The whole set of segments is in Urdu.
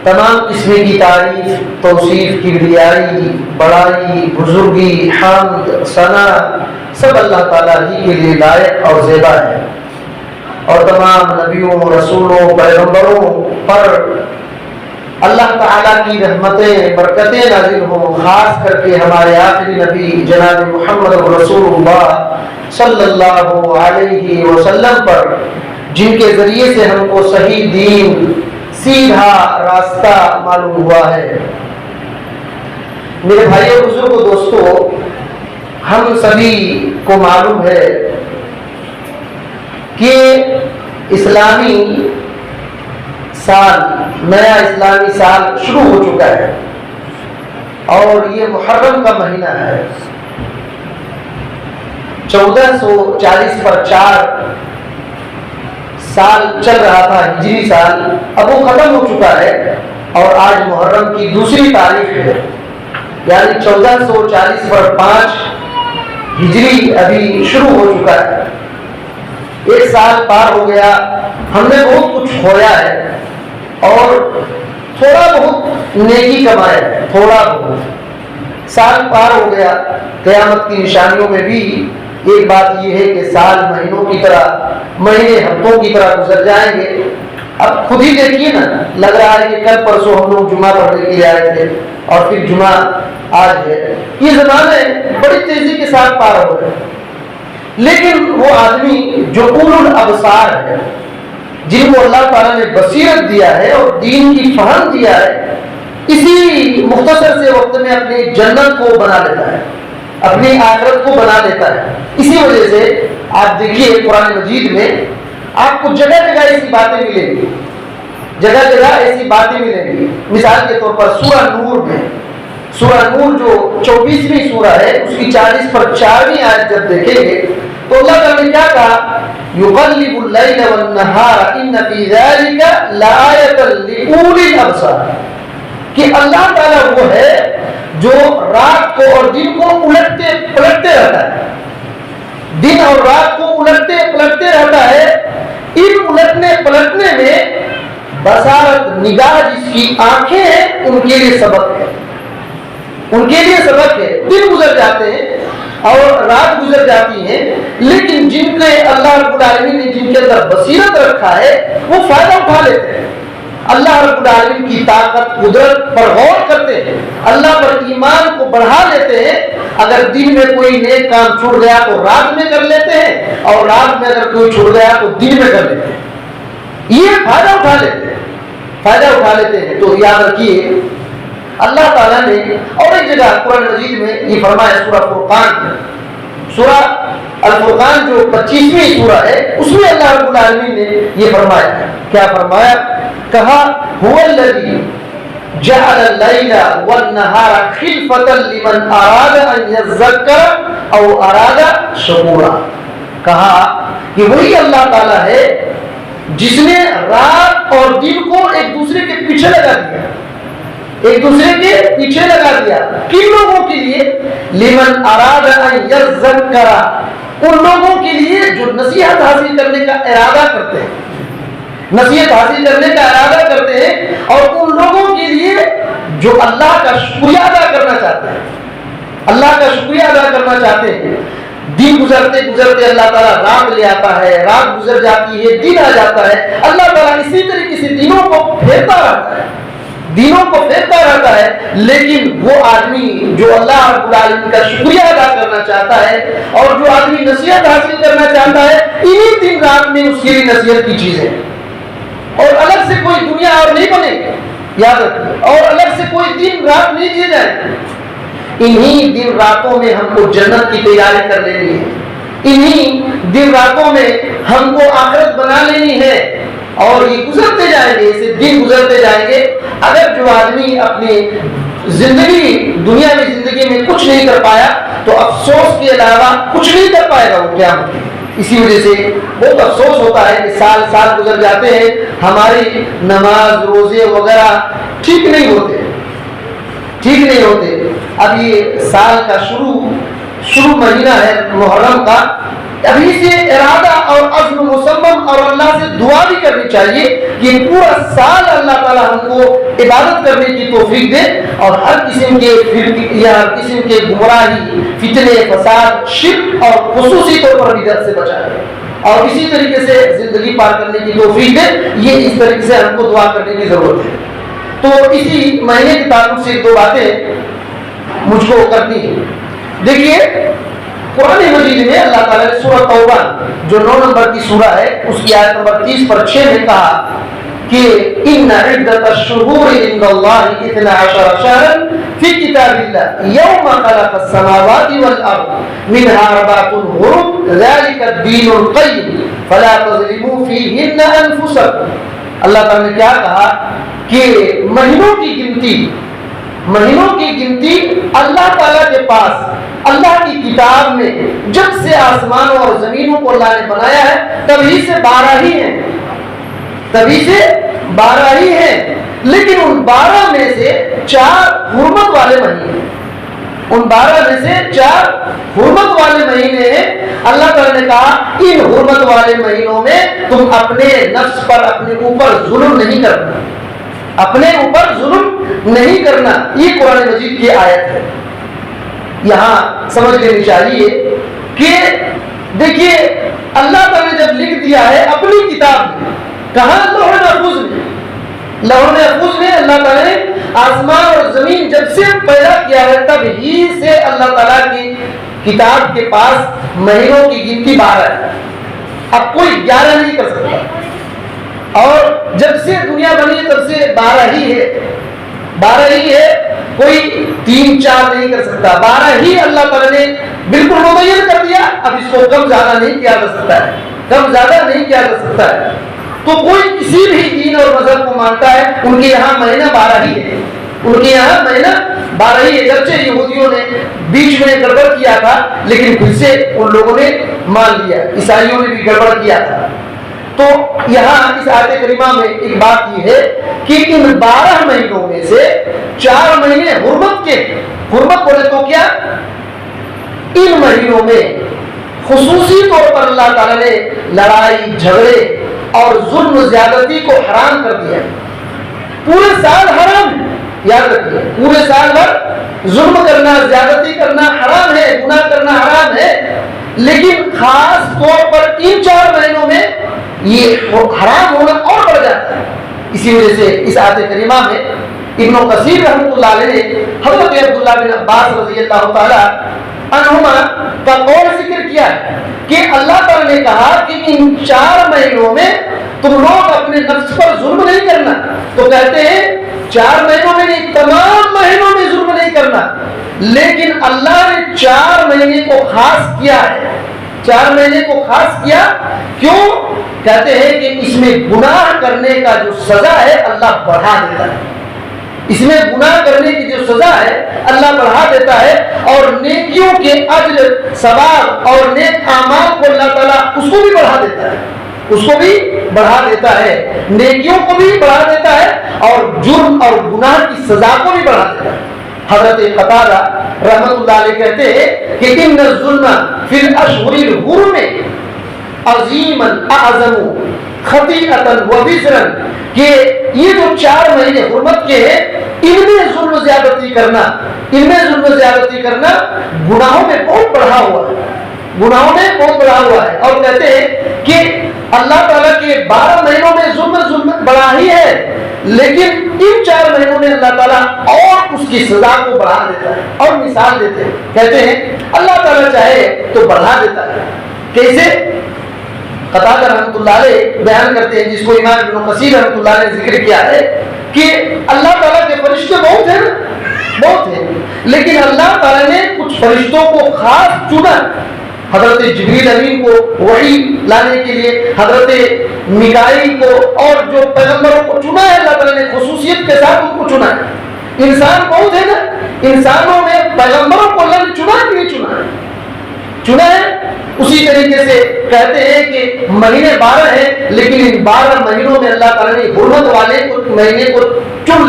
تمام قسم کی تعریف، توصیف، کبریائی، بڑائی، بزرگی، حمد، ثنا سب اللہ تعالیٰ ہی کے لیے لائق اور زیبا ہے۔ اور تمام نبیوں، رسولوں، پیغمبروں پر اللہ تعالیٰ کی رحمتیں، برکتیں نازل ہوں، خاص کر کے ہمارے آخری نبی جناب محمد رسول اللہ صلی اللہ علیہ وسلم پر، جن کے ذریعے سے ہم کو صحیح دین، سیدھا راستہ معلوم ہوا ہے۔ میرے بھائیو، بزرگوں، دوستو، ہم سبھی کو معلوم ہے کہ اسلامی سال، نیا اسلامی سال شروع ہو چکا ہے اور یہ محرم کا مہینہ ہے۔ 1440 پر 4 سال چل رہا تھا، ہجری سال، اب وہ ختم ہو چکا ہے اور آج محرم کی دوسری تاریخ ہے، یعنی 1440 پر 5 ہجری ابھی شروع ہو چکا ہے۔ 1 سال پار ہو گیا، ہم نے بہت کچھ کھویا ہے اور تھوڑا بہت نیکی کمایا ہے، تھوڑا بہت۔ سال پار ہو گیا، قیامت کی نشانیوں میں بھی ایک بات یہ ہے کہ سال مہینوں کی طرح، مہینے ہفتوں کی طرح گزر جائیں گے۔ اب خود ہی دیکھیے نا، لگ رہا ہے کہ کل پرسوں ہم لوگ جمعہ پڑھنے کے لیے آئے تھے اور پھر جمعہ آج ہے۔ یہ زمانے بڑی تیزی کے ساتھ پار ہو رہے ہیں، لیکن وہ آدمی جو اولو الابصار ہے، جن کو اللہ تعالیٰ نے بصیرت دیا ہے اور دین کی فہم دیا ہے، اسی مختصر سے وقت میں اپنی جنت کو بنا لیتا ہے، اپنی آخرت کو بنا لیتا ہے۔ اسی وجہ سے آپ دیکھیے قرآن مجید میں آپ کو جگہ جگہ ایسی باتیں ملیں گی، جگہ جگہ ایسی باتیں ملیں گی۔ مثال کے طور پر سورہ نور میں، سورہ نور جو 24ویں سورہ ہے، اس کی 40 پر 4ویں آیت جب دیکھیں گے تو اللہ تعالیٰ نے کیا کہا؟ یقلب اللیل والنہار ان فی ذلک لآیۃ لأولی الابصار، کہ اللہ تعالیٰ وہ ہے جو رات کو اور دن کو الٹتے پلٹتے رہتا ہے، دن اور رات کو الٹتے پلٹتے رہتا ہے۔ ان الٹنے پلٹنے میں بصارت، نگاہ جس کی آنکھیں ہیں، ان کے لیے سبق ہے، ان کے لیے سبق ہے۔ دن گزر جاتے ہیں اور رات گزر جاتی ہیں، لیکن جن کے اللہ رب العالمین نے جن کے اندر بصیرت رکھا ہے وہ فائدہ اٹھا لیتے ہیں، اللہ رب العالمین کی طاقت، قدرت پر غور کرتے ہیں، اللہ پر ایمان کو بڑھا لیتے ہیں۔ اگر دن میں کوئی نیک کام چھوٹ گیا تو رات میں کر لیتے ہیں، اور رات میں اگر کوئی چھوٹ گیا تو دن میں کر لیتے ہیں۔ یہ فائدہ اٹھا لیتے ہیں، فائدہ اٹھا لیتے ہیں۔ تو یاد رکھیے اللہ تعالیٰ نے اور ایک جگہ قرآن مجید میں یہ فرمایا، سورہ فرقان میں، سورہ الفرقان جو 25ویں سورہ ہے، اس میں اللہ رب العالمین نے یہ فرمایا، کیا فرمایا؟ کہا هو الذی جعل اللیل والنہار خلفۃ لمن اراد ان یذکر او اراد شکورا۔ کہا کہ وہی اللہ تعالیٰ ہے جس نے رات اور دن کو ایک دوسرے کے پیچھے لگا دیا، ایک دوسرے کے پیچھے لگا دیا۔ کن لوگوں کے لیے؟ لمن اراد ان یذکر، ان لوگوں کے لیے جو نصیحت حاصل کرنے کا ارادہ کرتے ہیں، نصیحت حاصل کرنے کا ارادہ کرتے ہیں، اور ان لوگوں کے لیے جو اللہ کا شکریہ ادا کرنا چاہتے ہیں، اللہ کا شکریہ ادا کرنا چاہتے ہیں۔ دن گزرتے گزرتے اللہ تعالیٰ رات لے آتا ہے، رات گزر جاتی ہے، دن آ جاتا ہے۔ اللہ تعالیٰ اسی طریقے سے دنوں کو پھیرتا رہتا ہے، دنوں کو پھیرتا رہتا ہے، لیکن وہ آدمی جو اللہ رب العالمین کا شکریہ ادا کرنا چاہتا ہے اور جو آدمی نصیحت حاصل کرنا چاہتا ہے، انہی دن رات میں اس کے لیے نصیحت کی چیزیں، اور الگ سے کوئی دنیا اور نہیں بنے گی، یاد رکھیے، اور الگ سے کوئی دن رات نہیں دیے جائیں گے۔ انہی دن راتوں میں ہم کو جنت کی تیاری کر لینی ہے، انہی دن راتوں میں ہم کو آخرت بنا لینی ہے، اور یہ گزرتے جائیں گے، اسے دن گزرتے جائیں گے۔ اگر جو آدمی اپنی زندگی، دنیاوی زندگی میں کچھ نہیں کر پایا تو افسوس کے علاوہ کچھ نہیں کر پائے گا وہ قیامت میں۔ اسی وجہ سے بہت افسوس ہوتا ہے کہ سال سال گزر جاتے ہیں، ہماری نماز، روزے وغیرہ ٹھیک نہیں ہوتے، ٹھیک نہیں ہوتے۔ اب یہ سال کا شروع مہینہ ہے محرم کا، ابھی سے ارادہ اور عزم مصمم اور اللہ سے دعا بھی کرنی چاہیے کہ پورا سال اللہ تعالیٰ ہم کو عبادت کرنے کی توفیق دے اور ہر قسم کے فرقے یا ہر قسم کے گمراہی، فتنے، فساد، شرک اور خصوصی طور پر بدعت سے بچائے اور اسی طریقے سے زندگی پار کرنے کی توفیق دے. یہ اس طریقے سے ہم کو دعا کرنے کی ضرورت ہے. تو اسی مہینے کے تعلق سے 2 باتیں مجھ کو کرنی ہے. دیکھیے قرآن مجید میں اللہ تعالیٰ نے سورہ توبہ جو 9 نمبر کی سورہ ہے اس کی آیت نمبر 30 پر 6 میں کہا کہ ان عدت الشہور عند اللہ 12 شہرا فی کتاب اللہ یوم خلق السماوات والارض منها 4 حرم ذلك الدین القیم فلا تظلموا فیہن انفسکم. اللہ تعالیٰ نے کیا کہا کہ مہینوں کی گنتی اللہ تعالیٰ کے پاس اللہ کی کتاب میں جب سے آسمانوں اور زمینوں کو اللہ نے بنایا ہے تبھی سے 12 ہی ہیں. لیکن ان 12 میں سے 4 حرمت والے مہینے، ان 12 میں سے 4 حرمت والے مہینے ہیں. اللہ تعالیٰ نے کہا ان حرمت والے مہینوں میں تم اپنے نفس پر اپنے اوپر ظلم نہیں کرنا، اپنے اوپر ظلم نہیں کرنا. یہ قرآن مجید کی آیت ہے. یہاں سمجھ لینی چاہیے کہ دیکھیے اللہ تعالیٰ نے جب لکھ دیا ہے اپنی کتاب میں، کہاں لوح محفوظ میں اللہ تعالیٰ نے آسمان اور زمین جب سے پیدا کیا ہے تب ہی سے اللہ تعالیٰ کی کتاب کے پاس مہینوں کی گنتی 12 ہے. اب کوئی 11 نہیں کر سکتا اور جب سے دنیا بنی تب سے 12 ہی ہے. کوئی 3-4 نہیں کر سکتا. 12 ہی اللہ تعالیٰ نے بالکل مبین کر دیا. اب اس کو کم زیادہ نہیں کیا جا سکتا ہے. تو کوئی کسی بھی دین اور مذہب کو مانتا ہے ان کے یہاں مہینہ 12 ہی ہے. گرچہ یہودیوں نے بیچ میں گڑبڑ کیا تھا لیکن پھر سے ان لوگوں نے مان لیا. عیسائیوں نے بھی گڑبڑ کیا تھا. تو یہاں اس آیت کریمہ میں ایک بات یہ ہے کہ ان 12 مہینوں میں سے 4 مہینے حرمت بولے تو کیا، ان مہینوں میں خصوصی طور پر اللہ تعالیٰ نے لڑائی جھگڑے اور ظلم زیادتی کو حرام کر دیا. پورے سال حرام ہے، یاد رکھیے پورے سال بھر ظلم کرنا، زیادتی کرنا حرام ہے، گناہ کرنا حرام ہے. لیکن خاص طور پر ان 4 مہینوں میں یہ حرام ہونا اور بڑھ جاتا ہے. اسی وجہ سے اس آیت کریمہ میں ابن کثیر رحمۃ اللہ علیہ نے حضرت عبداللہ بن عباس رضی اللہ تعالی عنہما کا قول ذکر کیا ہے کہ اللہ تعالیٰ نے کہا کہ ان 4 مہینوں میں تم لوگ اپنے نفس پر ظلم نہیں کرنا. تو کہتے ہیں 4 مہینوں میں نہیں، تمام مہینوں میں ظلم نہیں کرنا. لیکن اللہ نے 4 مہینے کو خاص کیا ہے. 4 مہینے کو خاص کیا کیوں؟ کہتے ہیں کہ اس میں گناہ کرنے کا جو سزا ہے اللہ بڑھا دیتا ہے. اس میں گناہ کرنے کی جو سزا ہے اللہ بڑھا دیتا ہے اور نیکیوں کے اجر، ثواب اور نیک اعمال کو اللہ تعالیٰ اس کو بھی بڑھا دیتا ہے، نیکیوں کو بھی بڑھا دیتا ہے اور جرم اور گناہ کی سزا کو بھی بڑھا دیتا ہے. حضرت قتادہ رحمۃ اللہ علیہ کہتے ہیں کہ ان الظلم فی الاشہر الحرم عظیما اعظم خطیئۃ و وزرا، کہ یہ جو 4 مہینے حرمت کے ہیں ان میں ظلم زیادتی کرنا گناہوں میں بہت بڑھا ہوا ہے. اور کہتے ہیں کہ اللہ تعالیٰ کے 12 مہینوں میں ظلم بڑا ہی ہے لیکن ان 4 مہینوں میں اللہ تعالیٰ اور اس کی سزا کو بڑھا دیتا ہے. اور مثال دیتے ہیں، کہتے ہیں اللہ تعالیٰ چاہے تو بڑھا دیتا ہے. کیسے؟ قتادہ رحمۃ اللہ علیہ بیان کرتے ہیں، جس کو امام ابن کثیر رحمۃ اللہ نے ذکر کیا ہے کہ اللہ تعالیٰ کے فرشتے بہت ہیں لیکن اللہ تعالیٰ نے کچھ فرشتوں کو خاص چنا. حضرت جبریل امین کو وحی لانے کے لیے، حضرت میکائیل کو اور جو پیغمبروں کو چنا ہے اللہ تعالیٰ نے خصوصیت کے ساتھ ان کو چنا ہے. انسان بہت ہے نا، انسانوں میں پیغمبروں کو اللہ نے چنا کہ نہیں چنا ہے. اسی طریقے سے کہتے ہیں کہ مہینے 12 ہیں لیکن ان 12 مہینوں میں اللہ تعالیٰ نے حرمت والے مہینے کو چن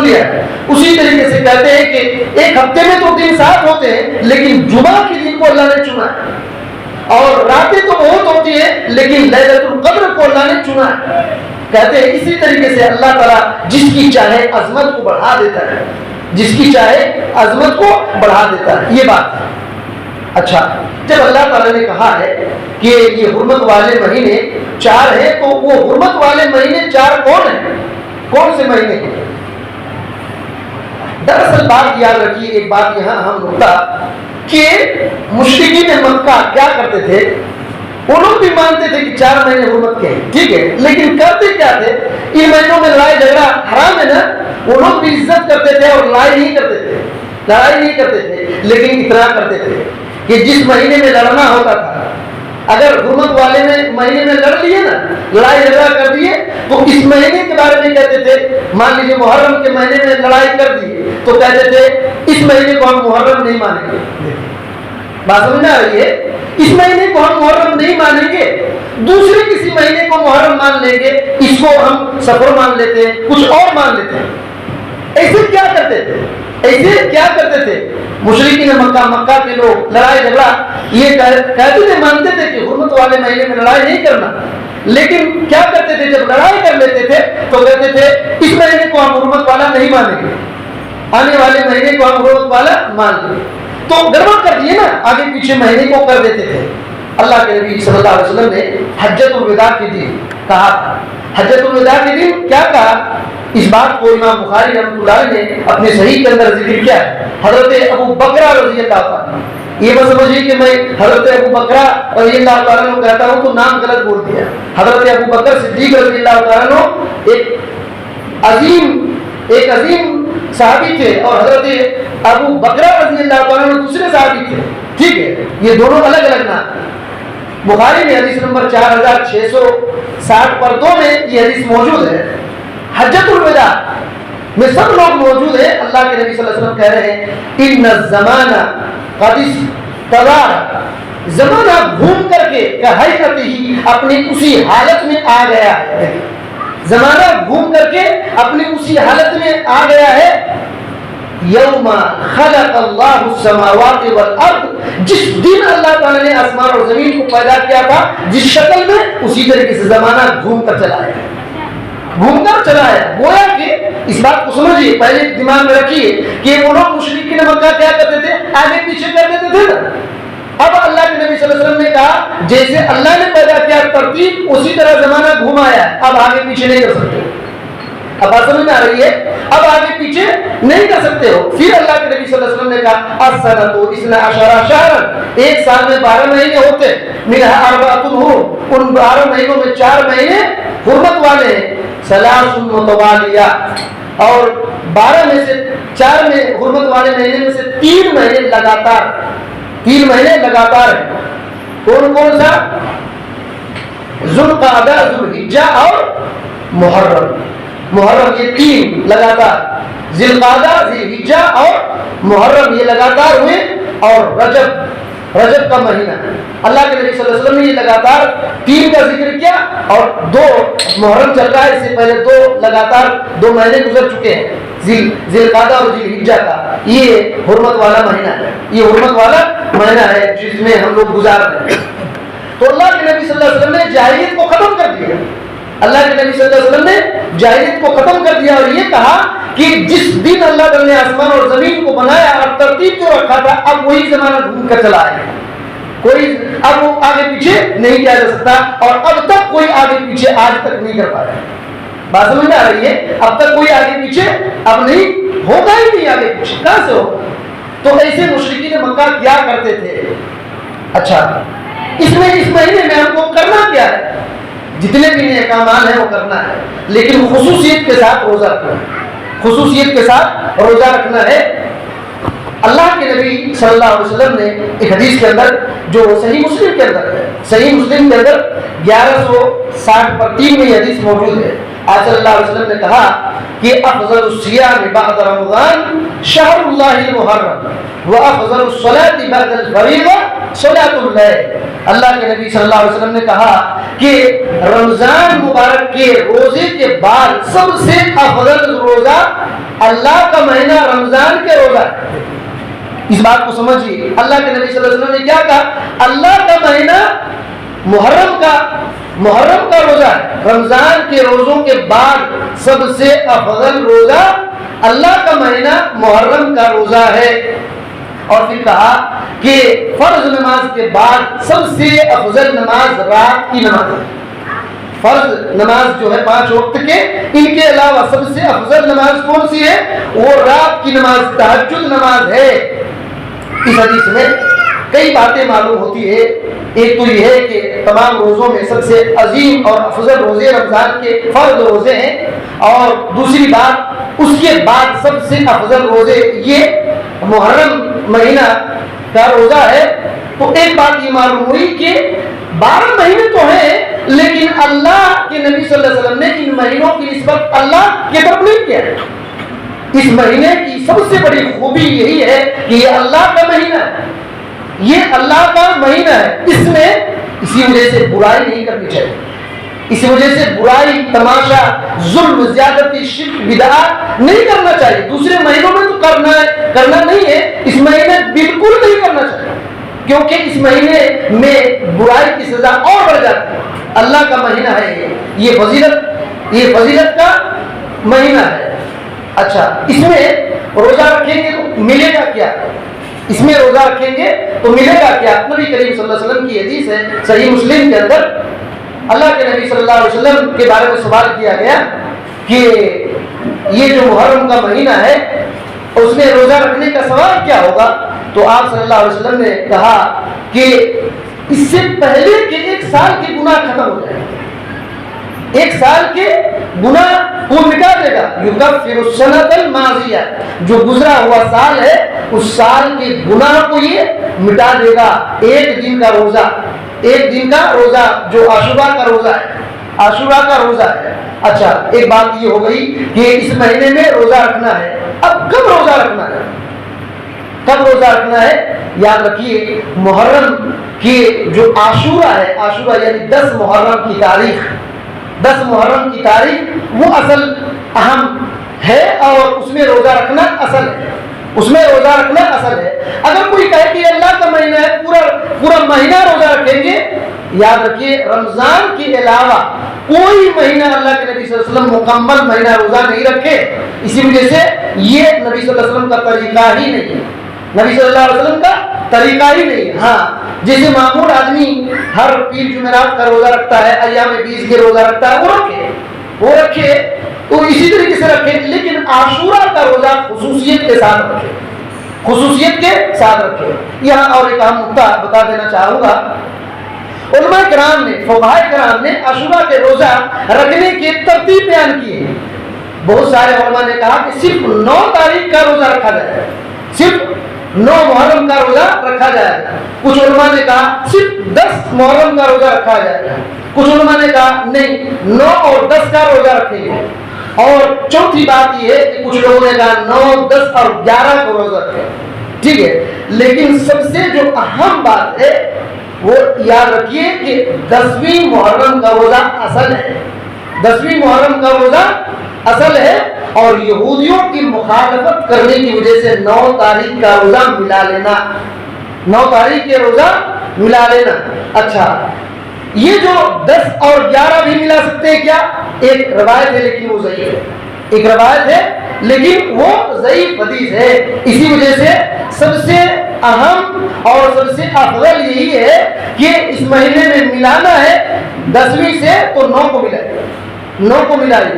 لیا ہے. اسی طریقے سے کہتے ہیں کہ ایک ہفتے میں تو دن 7 ہوتے ہیں لیکن جمعہ کے دن کو اللہ نے چنا ہے, اور راتیں تو بہت ہوتی ہیں لیکن لیلۃ القدر کو اللہ نے چنا ہے. کہتے ہیں اسی طریقے سے اللہ تعالیٰ جس کی چاہے عظمت کو بڑھا دیتا ہے, جس کی چاہے عظمت کو بڑھا دیتا ہے. یہ بات ہے. اچھا, جب اللہ تعالیٰ نے کہا ہے کہ یہ حرمت والے مہینے 4 ہیں, تو وہ حرمت والے مہینے 4 کون ہیں؟ کون سے مہینے ہیں؟ دراصل بات یاد رکھیے, ایک بات یہاں ہم نکتا کہ مشرکین مکہ کیا کرتے تھے, وہ لوگ بھی مانتے تھے کہ 4 مہینے حرمت کے ہیں, ٹھیک ہے, لیکن کرتے کیا تھے, ان مہینوں میں لڑائی جھگڑا حرام ہے نا, وہ لوگ بھی عزت کرتے تھے اور لڑائی نہیں کرتے تھے, لیکن اتنا کرتے تھے کہ جس مہینے میں لڑنا ہوتا تھا, اگر حرمت والے مہینے میں لڑ لیے نا, لڑائی جھگڑا کر دیے, تو اس مہینے کے بارے میں کہتے تھے, مان لیجیے محرم کے مہینے میں لڑائی کر دیے تو کہتے تھے اس مہینے کو ہم محرم نہیں مانیں گے. بات سمجھ میں آ رہی ہے؟ اس مہینے کو ہم محرم نہیں مانیں گے, دوسرے کسی مہینے کو محرم مان لیں گے, اس کو ہم سفر مان لیتے ہیں, کچھ اور مان لیتے ہیں. ایسے کیا کرتے تھے مشرکین مکہ کے لوگ, لڑائی جھگڑا یہ کہتے تھے, مانتے تھے کہ حرمت والے مہینے میں لڑائی نہیں کرنا, لیکن کیا کرتے تھے, جب لڑائی کر لیتے تھے تو کہتے تھے اس مہینے کو ہم حرمت والا نہیں مانیں گے, آنے والے مہینے کو ہم حرمت والا مان لیں گے. تو گڑبڑ کر دیے نا, آگے پیچھے مہینے کو کر دیتے تھے. اللہ کے نبی صلی اللہ علیہ وسلم نے حجۃ الوداع کے دن کہا تھا, حجۃ الوداع کے دن کیا کہا, اس بات کو امام بخاری رحمۃ اللہ علیہ نے اپنے صحیح کے اندر ذکر کیا ہے. حضرت ابو بکر رضی اللہ تعالیٰ, یہ مت سمجھیے کہ میں حضرت ابو بکر رضی اللہ تعالیٰ عنہ کہتا ہوں تو نام غلط بول دیا. حضرت ابو بکر صدیق رضی اللہ تعالیٰ عنہ ایک عظیم صحابی تھے, اور حضرت ابو بکر رضی اللہ تعالیٰ عنہ دوسرے صحابی تھے, ٹھیک ہے, یہ دونوں الگ الگ نام. بخاری میں حدیث نمبر 4660 پر 2 میں یہ حدیث موجود ہے. حجۃ الوداع میں سب لوگ موجود ہیں. اللہ کے نبی صلی اللہ علیہ وسلم کہہ رہے ہیں ان الزمان قد استدار, زمانہ گھوم کر کے کہیئتی اپنی اسی حالت میں آ گیا ہے, زمانہ گھوم کر کے اپنی اسی حالت میں آ گیا ہے. یوم خلق اللہ السماوات والارض, جس دن اللہ تعالیٰ نے آسمان اور زمین کو پیدا کیا تھا جس شکل میں, اسی طریقے سے زمانہ گھوم کر چلا ہے. گویا کہ اس بات کو سمجھیے, پہلے دماغ میں رکھیے کہ وہ لوگ مشرکین مکہ کیا کرتے تھے, آگے پیچھے کر دیتے تھے نا. اب اللہ کے نبی صلی اللہ علیہ وسلم نے کہا جیسے اللہ نے پیدا کیا ترتیب, اسی طرح زمانہ گھمایا, اب آگے پیچھے نہیں کر سکتے. اب بات سمجھ میں آ رہی ہے, اب آگے پیچھے نہیں کر سکتے ہو. پھر اللہ کے نبی صلی اللہ علیہ وسلم نے کہا السنۃ 12 شہرا, ایک سال میں 12 مہینے ہوتے, منها 4 حرم, ان 12 مہینوں میں 4 مہینے حرمت والے ہیں, 3 متوالیہ, اور 12 میں سے 4 میں حرمت والے مہینے میں سے 3 مہینے لگاتار, 3 مہینے لگاتار ہیں. کون کون سا؟ ذوالقعدہ, ذوالحجہ اور محرم. محرم یہ 3 لگاتار, ذوالقعدہ, ذوالحجہ اور محرم یہ لگاتار ہوئے, اور رجب کا مہینہ. اللہ کے نبی صلی اللہ علیہ وسلم نے یہ لگاتار 3 کا ذکر کیا, اور 2 محرم چل رہا ہے, اس سے پہلے 2 لگاتار 2 مہینے گزر چکے ہیں, ذوالقعدہ اور ذوالحجہ کا. یہ حرمت والا مہینہ ہے, یہ حرمت والا مہینہ ہے جس میں ہم لوگ گزار رہے ہیں. تو اللہ کے نبی صلی اللہ علیہ وسلم نے جاہلیت کو ختم کر دیا. اللہ کے نبی صلی اللہ علیہ وسلم نے جاہلیت کو ختم کر دیا, اور یہ کہا کہ جس دن اللہ تعالیٰ نے آسمان اور زمین کو بنایا اور ترتیب جو رکھا تھا, اب وہی زمانہ گھوم کر چلا ہے. کوئی اب وہ آگے پیچھے نہیں کیا جا سکتا, اور اب تک کوئی آگے پیچھے آج تک نہیں کر پایا. بات سمجھ میں آ رہی ہے؟ اب تک کوئی آگے پیچھے اب نہیں ہوگا ہی نہیں, آگے پیچھے کہاں سے ہوگا. تو ایسے مشرکین مکہ کیا کرتے تھے. اچھا, اس مہینے میں ہم کو کرنا کیا ہے, جتنے بھی نیک اعمال ہیں وہ کرنا ہے, لیکن خصوصیت کے ساتھ روزہ رکھنا ہے, خصوصیت کے ساتھ روزہ رکھنا ہے. اللہ کے نبی صلی اللہ علیہ وسلم نے ایک حدیث کے اندر جو صحیح مسلم کے اندر ہے, صحیح مسلم کے اندر 1160 پر 3 میں یہ حدیث موجود ہے. آپ صلی اللہ علیہ وسلم نے کہا کہ افضل الصیام بعد رمضان شہر اللہ المحرم وافضل الصلاة بعد الفریضہ صلاۃ اللیل. اللہ کے نبی صلی اللہ علیہ وسلم نے کہا کہ رمضان مبارک کے روزے کے بعد سب سے افضل روزہ اللہ کا مہینہ رمضان کے روزہ. اس بات کو سمجھیے، اللہ کے نبی صلی اللہ علیہ وسلم نے کیا کہا؟ اللہ کا مہینہ محرم کا روزہ ہے، رمضان کے روزوں کے بعد سب سے افضل روزہ اللہ کا مہینہ محرم کا روزہ ہے۔ اور پھر کہا کہ فرض نماز کے بعد سب سے افضل نماز رات کی نماز ہے۔ فرض نماز جو ہے 5 وقت کے، ان کے علاوہ سب سے افضل نماز کون سی ہے؟ وہ رات کی نماز، تہجد نماز ہے۔ اس حدیث میں کئی باتیں معلوم ہوتی ہے۔ ایک تو یہ ہے کہ تمام روزوں میں سب سے عظیم اور افضل روزے رمضان کے فرض روزے ہیں، اور دوسری بات اس کے بعد سب سے افضل روزے یہ محرم مہینہ کا روزہ ہے۔ تو ایک بات یہ معلوم ہوئی کہ 12 مہینے تو ہیں، لیکن اللہ کے نبی صلی اللہ علیہ وسلم نے ان مہینوں کی نسبت اللہ کی طرف نہیں کیا۔ اس مہینے کی سب سے بڑی خوبی یہی ہے کہ یہ اللہ کا مہینہ ہے، یہ اللہ کا مہینہ ہے۔ اس میں اسی وجہ سے برائی نہیں کرنی چاہیے، اسی وجہ سے برائی، تماشا، ظلم، زیادتی، شرک، بدعات نہیں کرنا چاہیے۔ دوسرے مہینوں میں تو کرنا نہیں ہے، اس مہینے بالکل نہیں کرنا چاہیے، کیونکہ اس مہینے میں برائی کی سزا اور بڑھ جاتی ہے۔ اللہ کا مہینہ ہے یہ فضیلت کا مہینہ ہے۔ اچھا، اس میں روزہ رکھیں گے تو ملے گا کیا؟ اس میں روزہ رکھیں گے تو ملے گا کیا؟ نبی کریم صلی اللہ علیہ وسلم کی حدیث ہے صحیح مسلم کے اندر، اللہ کے نبی صلی اللہ علیہ وسلم کے بارے میں سوال کیا گیا کہ یہ جو محرم کا مہینہ ہے اس میں روزہ رکھنے کا سوال کیا ہوگا؟ تو آپ صلی اللہ علیہ وسلم نے کہا کہ اس سے پہلے کہ 1 سال کے گناہ ختم ہو جائے، 1 سال کے گناہ وہ مٹا دے گا۔ یکفر السنۃ الماضیہ، جو گزرا ہوا سال ہے اس سال کے گناہ کو یہ مٹا دے گا۔ ایک دن کا روزہ جو عاشوراء کا روزہ ہے۔ اچھا، ایک بات یہ ہو گئی کہ اس مہینے میں روزہ رکھنا ہے۔ اب کب روزہ رکھنا ہے؟ یاد رکھیے، محرم کی جو عاشوراء یعنی 10 محرم کی تاریخ وہ اصل اہم ہے، اور اس میں روزہ رکھنا اصل ہے۔ اگر کوئی کہے کہ اللہ کا مہینہ ہے، پورا مہینہ روزہ رکھیں گے، یاد رکھیے رمضان کے علاوہ کوئی مہینہ اللہ کے نبی صلی اللہ علیہ وسلم مکمل مہینہ روزہ نہیں رکھے۔ اسی وجہ سے یہ نبی صلی اللہ علیہ وسلم کا طریقہ ہی نہیں ہے، ہاں، جیسے معمول آدمی ہر پیر جمعرات کا روزہ رکھتا ہے، ایام 20 کے روزہ رکھتا ہے، وہ رکھے تو اسی طریقے سے رکھے، لیکن عاشوراء کا روزہ خصوصیت کے ساتھ رکھے۔ یہاں اور ایک اہم نقطہ بتا دینا چاہوں گا، علماء کرام نے، فقہاء کرام نے عاشوراء کے روزہ رکھنے کی ترتیب بیان کی ہے۔ بہت سارے علماء نے کہا کہ صرف 9 تاریخ کا روزہ رکھا جائے، صرف 9 محرم کا روزہ رکھا جائے گا۔ کچھ علماء نے کہا صرف 10 محرم کا روزہ رکھا جائے گا۔ کچھ علماء نے کہا نہیں، 9 اور 10 کا روزہ رکھیں گے۔ اور چوتھی بات یہ ہے کہ کچھ لوگوں نے کہا 9، 10 اور 11 کو روزہ رکھیں، ٹھیک ہے۔ لیکن سب سے جو اہم بات ہے وہ یاد رکھیے کہ 10ویں محرم کا روزہ اصل ہے، اور یہودیوں کی مخالفت کرنے کی وجہ سے 9 تاریخ کا روزہ ملا لینا، 9 تاریخ کے روزہ ملا لینا۔ اچھا، یہ جو 10 اور 11 بھی ملا سکتے ہیں کیا؟ ایک روایت ہے لیکن وہ ضعیف حدیث ہے۔ اسی وجہ سے سب سے اہم اور سب سے افضل یہی ہے کہ اس مہینے میں ملانا ہے 10ویں سے تو 9 کو ملائیے۔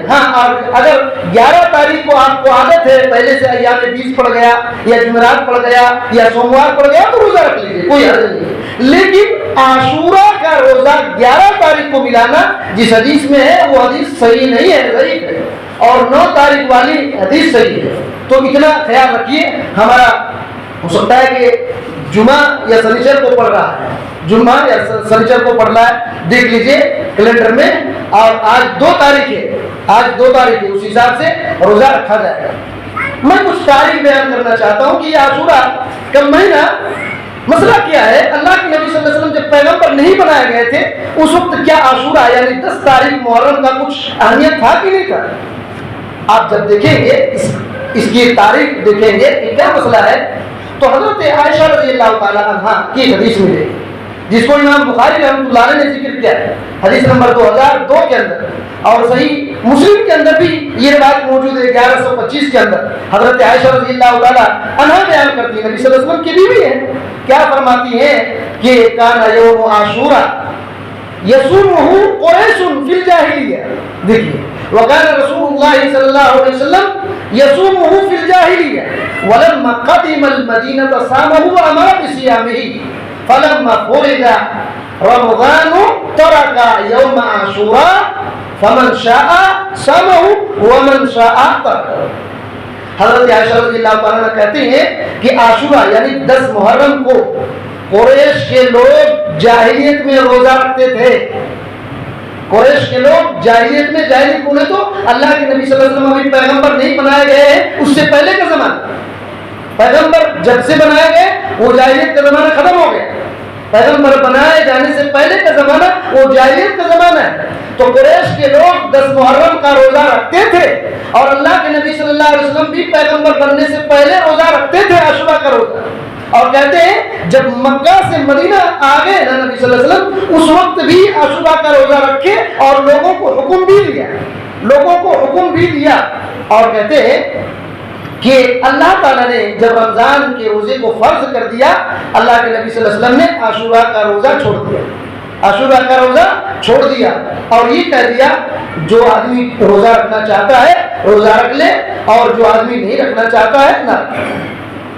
ہاں، اگر 11 تاریخ کو آپ کو عادت ہے، پہلے سے ایام 20 پڑ گیا یا جمعرات پڑ گیا یا سوموار پڑ گیا تو روزہ رکھ لیجیے، کوئی حرج نہیں ہے۔ لیکن عاشوراء کا روزہ 11 تاریخ کو ملانا جس حدیث میں ہے وہ حدیث صحیح نہیں ہے، ضعیف ہے، اور 9 تاریخ والی حدیث صحیح ہے۔ تو اتنا خیال رکھیے۔ ہمارا ہو سکتا ہے کہ جمعہ یا سنیچر کو پڑھ رہا ہے، دیکھ لیجئے کیلنڈر میں، اور آج 2 تاریخ ہے، اس حساب سے روزہ رکھا جائے گا۔ میں کچھ تاریخ بیان کرنا چاہتا ہوں کہ یہ عاشوراء کا مہینہ مسئلہ کیا ہے۔ اللہ کے نبی صلی اللہ علیہ وسلم جب پیغمبر نہیں بنائے گئے تھے اس وقت کیا عاشوراء یعنی 10 تاریخ محرم کا کچھ اہمیت تھا کہ نہیں تھا؟ آپ جب دیکھیں گے اس کی تاریخ دیکھیں گے کہ کیا مسئلہ ہے۔ تو حضرت عائشہ رضی اللہ تعالیٰ عنہ کی حدیث ملے جس کو امام بخاری رحمۃ اللہ علیہ نے ذکر کیا ہے حدیث نمبر 2002 کے اندر، اور صحیح مسلم کے اندر بھی یہ روایت موجود ہے 1125 کے اندر۔ حضرت عائشہ رضی اللہ تعالیٰ عنہا بیان کرتی ہیں، نبی صلی اللہ علیہ وسلم کی بیوی ہیں، کیا فرماتی ہیں کہ کان یوم عاشورا یصومہ قریش فی الجاہلیہ، دیکھیے وکان رسول اللہ صلی اللہ علیہ وسلم یصومہ فی الجاہلیہ ولما قدم المدینہ صامہ وامر بصیامہ فلما فرض رمضان ترك يوم عاشوراء فمن شاء صامه ومن شاء تركه۔ حضرت عائشہ رضی اللہ تعالیٰ کہتے ہیں کہ عاشورہ یعنی 10 محرم کو قریش کے لوگ جاہلیت میں روزہ رکھتے تھے۔ قریش کے لوگ جاہلیت میں، جاہلیت بولے تو اللہ کے نبی صلی اللہ علیہ وسلم ابھی پیغمبر نہیں بنائے گئے ہیں، اس سے پہلے کا زمانہ، پیغمبر جب سے بنائے گئے وہ جاہلیت کا زمانہ ختم ہو گیا، پیغمبر بنائے جانے سے پہلے کا زمانہ وہ جاہلیت کا زمانہ ہے۔ تو قریش کے لوگ 10 محرم کا روزہ رکھتے تھے، اور اللہ کے نبی صلی اللہ علیہ وسلم بھی پیغمبر بننے سے پہلے روزہ رکھتے تھے عاشورہ کا روزہ، اور کہتے ہیں جب مکہ سے مدینہ آ گئے نا نبی صلی اللہ علیہ وسلم اس وقت بھی عاشورہ کا روزہ رکھے اور لوگوں کو حکم بھی دیا، لوگوں کو حکم بھی دیا، اور کہتے ہیں کہ اللہ تعالیٰ نے جب رمضان کے روزے کو فرض کر دیا، اللہ کے نبی صلی اللہ علیہ وسلم نے عاشورہ کا روزہ چھوڑ دیا، عاشورہ کا روزہ چھوڑ دیا، اور یہ کہہ دیا جو آدمی روزہ رکھنا چاہتا ہے روزہ رکھ لے، اور جو آدمی نہیں رکھنا چاہتا ہے نہ۔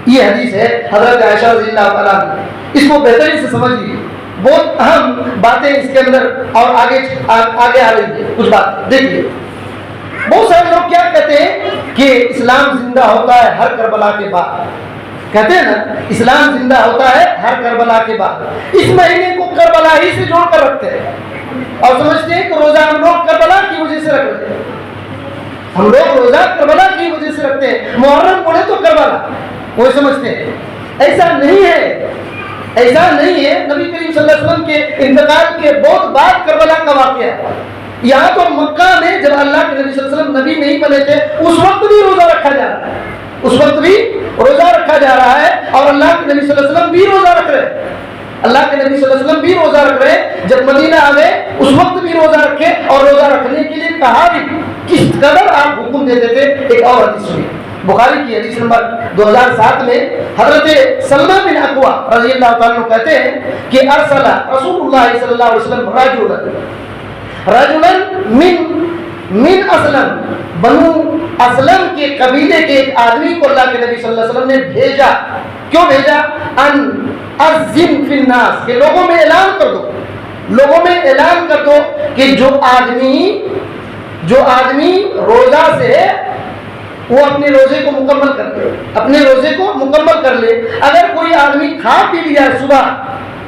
یہ حدیث ہے حضرت عائشہ رضی اللہ تعالیٰ عنہ، اس کو بہترین سے سمجھ لیجیے، بہت اہم باتیں اس کے اندر اور آگے آ رہی ہے کچھ بات دیکھیے۔ بہت سارے لوگ کیا کہتے ہیں کہ اسلام زندہ ہوتا ہے ہر کربلا کے بعد، کہتے ہیں نا اسلام زندہ ہوتا ہے ہر کربلا کے بعد، اس مہینے کو کربلا ہی سے جوڑ کر رکھتے ہیں، اور سمجھتے ہیں کہ روزہ ہم لوگ کربلا کی وجہ سے رکھ رہے ہیں، ہم لوگ روزہ کربلا کی وجہ سے رکھتے ہیں، محرم پڑے تو کربلا، وہ سمجھتے ہیں۔ ایسا نہیں ہے، ایسا نہیں ہے۔ نبی کریم صلی اللہ علیہ وسلم کے انتقال کے بہت بعد کربلا کا واقعہ ہے۔ یہاں تو مکہ میں جب اللہ کے نبی صلی اللہ علیہ وسلم نبی نہیں بنے تھے اس وقت بھی روزہ رکھا جا رہا ہے، اس وقت بھی روزہ رکھا جا رہا ہے، اور اللہ کے نبی صلی اللہ علیہ وسلم بھی روزہ رکھ رہے ہیں، اللہ کے نبی صلی اللہ علیہ وسلم بھی روزہ رکھ رہے ہیں۔ جب مدینہ آ گئے اس وقت بھی روزہ رکھے، اور روزہ رکھنے کے لیے کہا بھی، کس قدر آپ حکم دیتے تھے۔ ایک اور حدیث سنیے، بخاری کی حدیث نمبر 2007 میں حضرت سلمہ بن اکوع رضی اللہ تعالیٰ عنہ کہتے ہیں کہ ارسل رسول اللہ صلی اللہ علیہ وسلم رجلا من اسلم، بنو اسلم کے قبیلے کے ایک آدمی کو اللہ کے نبی صلی اللہ علیہ وسلم نے بھیجا۔ کیوں بھیجا؟ ان اذن فی الناس، کہ لوگوں میں اعلان کر دو، لوگوں میں اعلان کر دو کہ جو آدمی روزہ سے وہ اپنے روزے کو مکمل کر لے، اپنے روزے کو مکمل کر لے۔ اگر کوئی آدمی کھا پی لیا صبح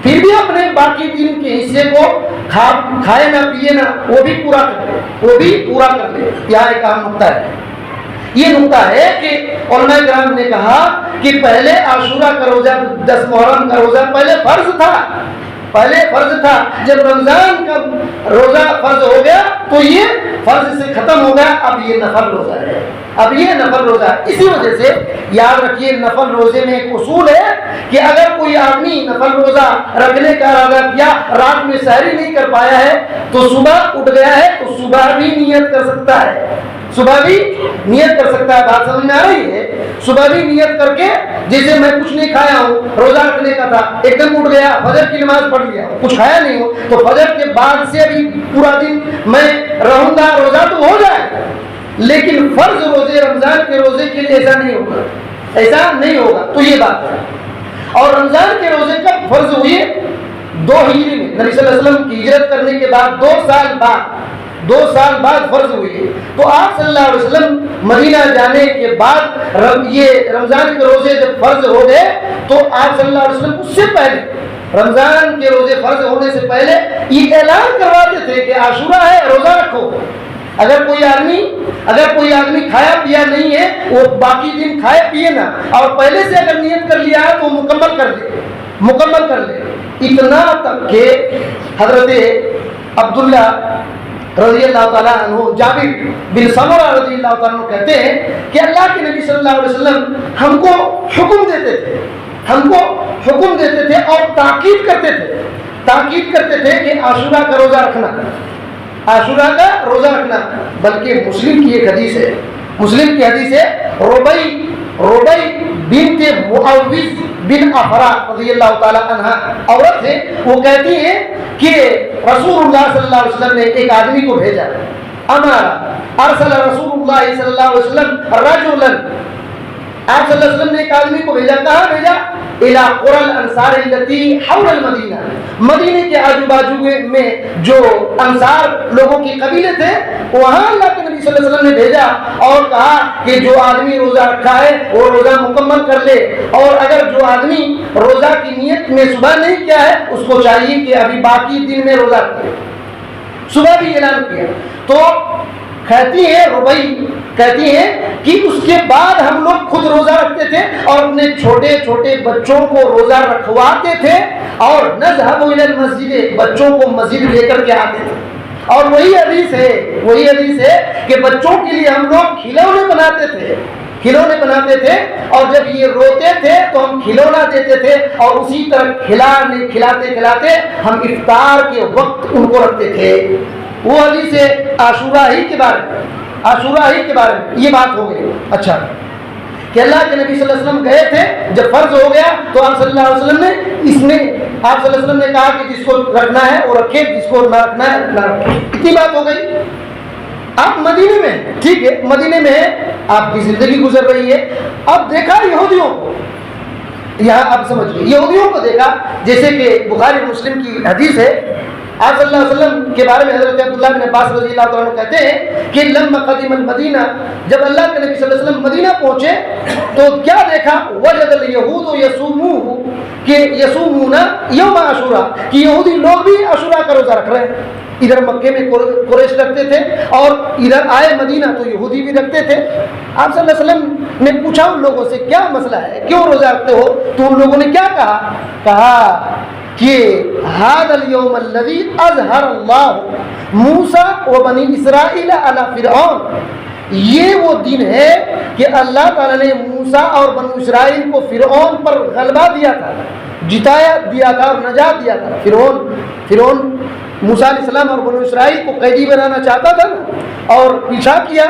پھر بھی اپنے باقی دن کے حصے کو کھائے نہ پیے نہ، وہ بھی پورا کر لے، وہ بھی پورا کر لے۔ یہاں ایک اہم نقطہ ہے، یہ نقطہ ہے کہ علماء کرام نے کہا کہ پہلے عاشورہ کا روزہ 10 محرم کا روزہ پہلے فرض تھا، پہلے فرض تھا، جب رمضان کا روزہ فرض ہو گیا تو یہ فرض سے ختم ہو گیا، اب یہ نفل روزہ ہے، اب یہ نفل روزہ ہے۔ اسی وجہ سے یاد رکھیے نفل روزے میں ایک اصول ہے کہ اگر کوئی آدمی نفل روزہ رکھنے کا ارادہ کیا، رات میں سحری نہیں کر پایا ہے تو صبح اٹھ گیا ہے تو صبح بھی نیت کر سکتا ہے، صبح بھی نیت کر سکتا ہے۔ بات سمجھ میں آ رہی ہے؟ صبح بھی نیت کر کے، جیسے میں کچھ نہیں کھایا ہوں، روزہ رکھنے کا تھا، ایک دم اٹھ گیا، فجر کی نماز پڑھ لیا، کچھ کھایا نہیں ہوں، تو فجر کے بعد سے بھی پورا دن میں رہوں گا، روزہ تو ہو جائے، لیکن فرض روزے رمضان کے روزے کے لیے ایسا نہیں ہوگا، ایسا نہیں ہوگا۔ تو یہ بات ہے۔ اور رمضان کے روزے کب فرض ہوئے؟ 2 ہجری میں، نبی صلی اللہ علیہ وسلم کی ہجرت کرنے کے بعد 2 سال بعد فرض ہوئی۔ تو آپ صلی اللہ علیہ وسلم مدینہ جانے کے بعد یہ رمضان کے روزے جب فرض ہو گئے تو آپ صلی اللہ علیہ وسلم اس سے پہلے، رمضان کے روزے فرض ہونے سے پہلے یہ اعلان کرواتے تھے کہ عاشورہ ہے، روزہ رکھو۔ اگر کوئی آدمی کھایا پیا نہیں ہے وہ باقی دن کھائے پیے نا، اور پہلے سے اگر نیت کر لیا ہے تو مکمل کر لے۔ اتنا تک کہ حضرت عبداللہ رضی اللہ تعالیٰ عنہ، جابر بن سمرہ رضی اللہ تعالیٰ عنہ کہتے ہیں کہ اللہ کے نبی صلی اللہ علیہ وسلم ہم کو حکم دیتے تھے ہم کو حکم دیتے تھے اور تاکید کرتے تھے کہ عاشورہ کا روزہ رکھنا، عاشورہ کا روزہ رکھنا۔ بلکہ مسلم کی ایک حدیث ہے، مسلم کی حدیث ہے، ربیع بنت معوذ بن افرا رضی اللہ تعالی عنہ عورت ہے، وہ کہتی ہے کہ رسول اللہ صلی اللہ علیہ وسلم نے ایک آدمی کو بھیجا، ارسل رسول اللہ صلی اللہ علیہ وسلم رجلا، آپ صلی اللہ علیہ وسلم نے ایک آدمی کو بھیجا، کہاں بھیجا؟ الى قرى الانصار التي حول المدینہ، مدینے کے آجو باجو میں جو انصار لوگوں کے قبیلے تھے وہاں اللہ کے نبی صلی اللہ علیہ وسلم نے بھیجا اور کہا کہ جو آدمی روزہ رکھا ہے وہ روزہ مکمل کر لے، اور اگر جو آدمی روزہ کی نیت میں صبح نہیں کیا ہے اس کو چاہیے کہ ابھی باقی دن میں روزہ رکھے۔ صبح بھی اعلان کیا تو کہتی ہے ربیع کہتی ہیں کہ اس کے بعد ہم لوگ خود روزہ رکھتے تھے اور اپنے چھوٹے چھوٹے بچوں کو روزہ رکھواتے تھے اور نذهب الى المسجد، بچوں کو مسجد لے کر کے آتے تھے۔ اور وہی حدیث ہے کہ بچوں کے لیے ہم لوگ کھلونے بناتے تھے اور جب یہ روتے تھے تو ہم کھلونا دیتے تھے اور اسی طرح کھلاتے ہم افطار کے وقت ان کو رکھتے تھے۔ وہ حدیث ہے عاشورہ ہی کے بارے میں یہ بات ہو گئی۔ اچھا کہ اللہ کے نبی صلی اللہ علیہ وسلم گئے تھے، جب فرض ہو گیا تو آپ صلی اللہ علیہ وسلم نے آپ صلی اللہ علیہ وسلم نے کہا کہ جس کو رکھنا ہے وہ رکھے، جس کو نہ رکھنا ہے نہ رکھے۔ اتنی بات ہو گئی۔ آپ مدینے میں، ٹھیک ہے مدینے میں آپ کی زندگی گزر رہی ہے، اب دیکھا یہودیوں کو، یہاں آپ سمجھئے یہودیوں کو دیکھا، جیسے کہ بخاری مسلم کی حدیث ہے، آپ صلی اللہ علیہ وسلم کے بارے میں حضرت عبداللہ بن عباس رضی اللہ تعالیٰ عنہ کہتے ہیں کہ لما قدم المدینہ، جب اللہ کے نبی صلی اللہ علیہ وسلم مدینہ پہنچے تو کیا دیکھا؟ وجد الیہود یصومون کہ یصومون یوم عاشورہ، کہ یہودی لوگ بھی عاشورہ کا روزہ رکھ رہے ہیں۔ ادھر مکے میں قریش رکھتے تھے اور ادھر آئے مدینہ تو یہودی بھی رکھتے تھے۔ آپ صلی اللہ علیہ وسلم نے پوچھا ان لوگوں سے کیا مسئلہ ہے، کیوں روزہ رکھتے ہو؟ تو ان لوگوں نے کیا کہا کہ هذا اليوم الذي اظهر الله موسى وبني اسرائيل على فرعون، یہ وہ دن ہے کہ اللہ تعالیٰ نے موسیٰ اور بنو اسرائیل کو فرعون پر غلبہ دیا تھا، جتایا دیا تھا اور نجات دیا تھا۔ فرعون موسیٰ علیہ السلام اور بنو اسرائیل کو قیدی بنانا چاہتا تھا اور پیچھا کیا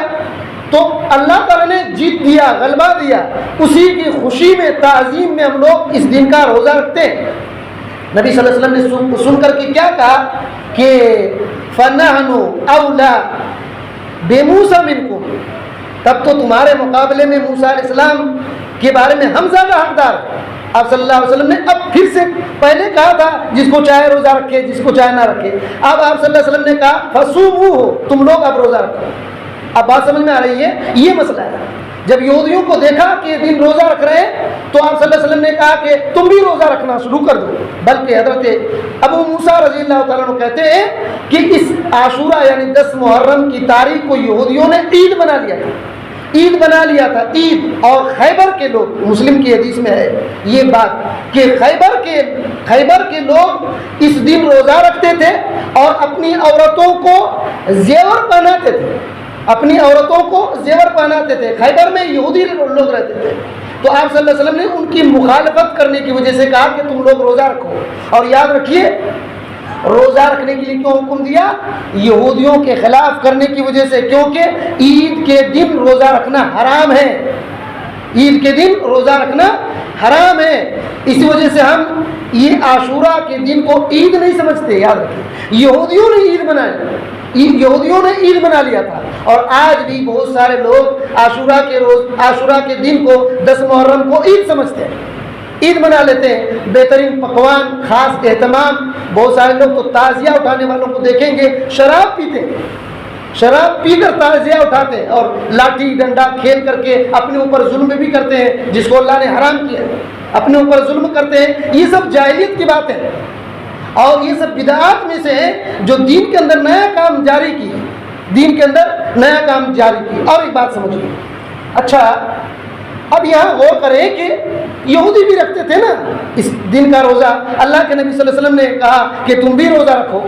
تو اللہ تعالیٰ نے جیت دیا، غلبہ دیا۔ اسی کی خوشی میں، تعظیم میں ہم لوگ اس دن کا روزہ رکھتے ہیں۔ نبی صلی اللہ علیہ وسلم نے سن کر کے کیا کہا کہ فَنَحْنُ أَوْلَى بِمُوسَى مِنْكُمْ، تب تو تمہارے مقابلے میں موسیٰ علیہ السلام کے بارے میں ہم زیادہ حقدار ہیں۔ آپ صلی اللہ علیہ وسلم نے اب پھر سے پہلے کہا تھا جس کو چاہے روزہ رکھے، جس کو چاہے نہ رکھے، اب آپ صلی اللہ علیہ وسلم نے کہا فَصُومُوهُ، تم لوگ اب روزہ رکھو۔ اب بات سمجھ میں آ رہی ہے؟ یہ مسئلہ ہے۔ جب یہودیوں کو دیکھا کہ یہ دن روزہ رکھ رہے ہیں تو آپ صلی اللہ علیہ وسلم نے کہا کہ تم بھی روزہ رکھنا شروع کر دو۔ بلکہ حضرت ابو موسیٰ رضی اللہ تعالیٰ عنہ کہتے ہیں کہ اس عاشورہ یعنی 10 محرم کی تاریخ کو یہودیوں نے عید بنا لیا تھا، عید۔ اور خیبر کے لوگ، مسلم کی حدیث میں ہے یہ بات کہ خیبر کے لوگ اس دن روزہ رکھتے تھے اور اپنی عورتوں کو زیور پہناتے تھے۔ خیبر میں یہودی لوگ رہتے تھے تو آپ صلی اللہ علیہ وسلم نے ان کی مخالفت کرنے کی وجہ سے کہا کہ تم لوگ روزہ رکھو۔ اور یاد رکھیے روزہ رکھنے کے لیے کیوں حکم دیا؟ یہودیوں کے خلاف کرنے کی وجہ سے، کیونکہ عید کے دن روزہ رکھنا حرام ہے، عید کے دن روزہ رکھنا حرام ہے۔ اسی وجہ سے ہم یہ عاشورہ کے دن کو عید نہیں سمجھتے۔ یاد رکھیے یہودیوں نے عید بنا لیا تھا اور آج بھی بہت سارے لوگ عاشورہ کے دن کو 10 محرم کو عید سمجھتے ہیں، عید بنا لیتے ہیں۔ بہترین پکوان، خاص اہتمام، بہت سارے لوگ تو تعزیہ اٹھانے والوں کو دیکھیں گے شراب پیتے ہیں، شراب پی کر تعزیہ اٹھاتے ہیں اور لاٹھی ڈنڈا کھیل کر کے اپنے اوپر ظلم بھی کرتے ہیں جس کو اللہ نے حرام کیا، اپنے اوپر ظلم کرتے ہیں۔ یہ سب جاہلیت کی باتیں ہیں اور یہ سب بدعات میں سے ہیں جو دین کے اندر نیا کام جاری کی۔ اور ایک بات سمجھیے، اچھا اب یہاں غور کریں کہ یہودی بھی رکھتے تھے نا اس دن کا روزہ، اللہ کے نبی صلی اللہ علیہ وسلم نے کہا کہ تم بھی روزہ رکھو،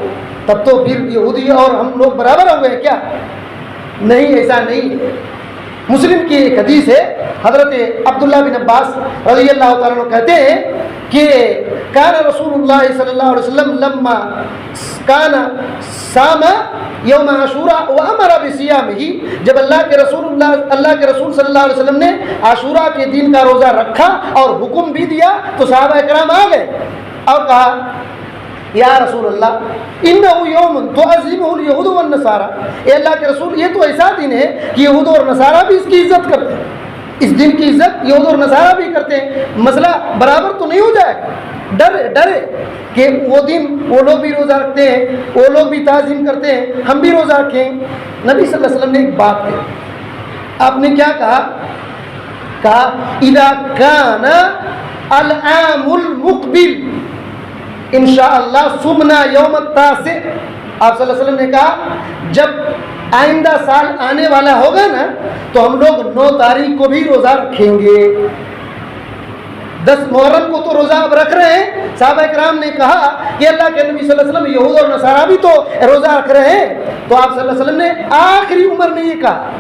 تب تو پھر یہودی اور ہم لوگ برابر ہو گئے کیا؟ نہیں، ایسا نہیں ہے۔ مسلم کی ایک حدیث ہے، حضرت عبداللہ بن عباس رضی اللہ تعالیٰ عنہ کہتے ہیں کہ کان رسول اللہ صلی اللہ علیہ وسلم لما کان صام یوم عاشوراء وامر بصیامہ، جب اللہ کے رسول صلی اللہ علیہ وسلم نے عاشوراء کے دن کا روزہ رکھا اور حکم بھی دیا تو صحابہ کرام آ گئے اور کہا یا رسول اللہ انه یوم تعظمه اليهود والنصارى، اے اللہ کے رسول یہ تو ایسا دن ہے کہ یہود اور نصارہ بھی اس کی عزت کرتے ہیں، اس دن کی عزت یہود اور نصارہ بھی کرتے ہیں، مسئلہ برابر تو نہیں ہو جائے گا؟ ڈرے کہ وہ دن وہ لوگ بھی روزہ رکھتے ہیں، وہ لوگ بھی تعظیم کرتے ہیں، ہم بھی روزہ رکھیں۔ نبی صلی اللہ علیہ وسلم نے ایک بات کہی، آپ نے کیا کہا اذا کان العام المقبل انشاءاللہ صمنا یوم التاسع، آپ صلی اللہ علیہ وسلم نے کہا جب آئندہ سال آنے والا ہوگا نا تو ہم لوگ 9 تاریخ کو بھی روزہ رکھیں گے۔ 10 محرم کو تو روزہ اب رکھ رہے ہیں، صحابہ کرام نے کہا کہ اللہ کے نبی صلی اللہ علیہ وسلم یہود اور نصارہ بھی تو روزہ رکھ رہے ہیں، تو آپ صلی اللہ علیہ وسلم نے آخری عمر میں یہ کہا،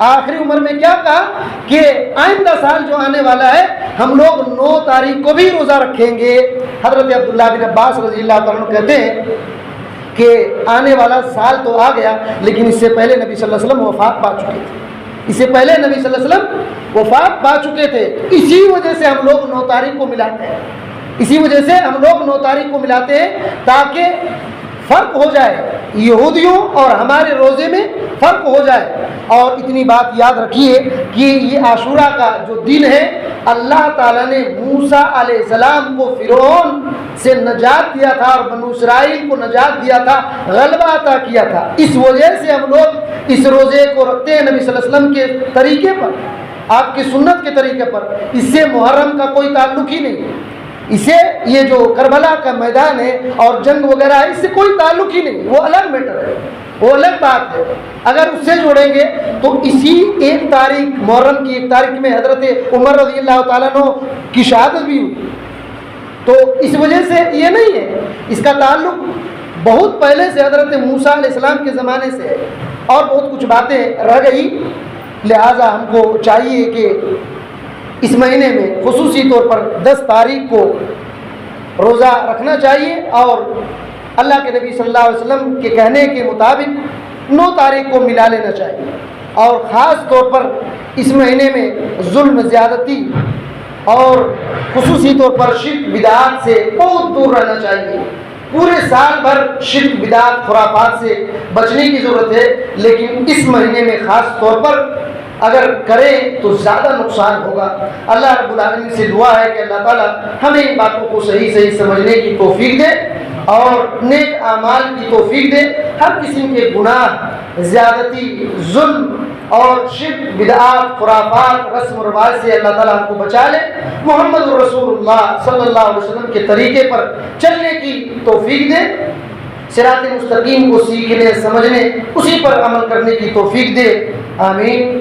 آخری عمر میں کیا کہا کہ آئندہ سال جو آنے والا ہے ہم لوگ 9 تاریخ کو بھی روزہ رکھیں گے۔ حضرت عبداللہ بن عباس رضی اللہ تعالیٰ عنہ کہتے ہیں کہ آنے والا سال تو آ گیا لیکن اس سے پہلے نبی صلی اللہ علیہ وسلم وفات پا چکے تھے، اس سے پہلے نبی صلی اللہ علیہ وسلم وفات پا چکے تھے، اسی وجہ سے ہم لوگ 9 تاریخ کو ملاتے ہیں، اسی وجہ سے ہم لوگ 9 تاریخ کو ملاتے ہیں تاکہ فرق ہو جائے، یہودیوں اور ہمارے روزے میں فرق ہو جائے۔ اور اتنی بات یاد رکھیے کہ یہ عاشوراء کا جو دن ہے اللہ تعالیٰ نے موسیٰ علیہ السلام کو فرعون سے نجات دیا تھا اور بنو اسرائیل کو نجات دیا تھا، غلبہ عطا کیا تھا، اس وجہ سے ہم لوگ اس روزے کو رکھتے ہیں نبی صلی اللہ علیہ وسلم کے طریقے پر، آپ کی سنت کے طریقے پر، اس سے محرم کا کوئی تعلق ہی نہیں، اسے یہ جو کربلا کا میدان ہے اور جنگ وغیرہ ہے اس سے کوئی تعلق ہی نہیں، وہ الگ میٹر ہے، وہ الگ بات ہے۔ اگر اس سے جوڑیں گے تو اسی 1 تاریخ محرم کی 1 تاریخ میں حضرت عمر رضی اللہ تعالیٰ عنہ کی شہادت بھی ہوئی، تو اس وجہ سے یہ نہیں ہے، اس کا تعلق بہت پہلے سے حضرت موسیٰ علیہ السلام کے زمانے سے ہے، اور بہت کچھ باتیں رہ گئی، لہٰذا ہم کو چاہیے کہ اس مہینے میں خصوصی طور پر 10 تاریخ کو روزہ رکھنا چاہیے اور اللہ کے نبی صلی اللہ علیہ وسلم کے کہنے کے مطابق 9 تاریخ کو ملا لینا چاہیے، اور خاص طور پر اس مہینے میں ظلم زیادتی اور خصوصی طور پر شرک بدعات سے بہت دور رہنا چاہیے۔ پورے سال بھر شرک بدعات خرافات سے بچنے کی ضرورت ہے، لیکن اس مہینے میں خاص طور پر اگر کریں تو زیادہ نقصان ہوگا۔ اللہ رب العالمین سے دعا ہے کہ اللہ تعالیٰ ہمیں ان باتوں کو صحیح سمجھنے کی توفیق دے اور نیک اعمال کی توفیق دے، ہر قسم کے گناہ، زیادتی، ظلم اور شرک بدعات، خرافات، رسم و رواج سے اللہ تعالیٰ ہم کو بچا لے، محمد رسول اللہ صلی اللہ علیہ وسلم کے طریقے پر چلنے کی توفیق دے، صراط مستقیم کو سیکھنے، سمجھنے، اسی پر عمل کرنے کی توفیق دے، آمین۔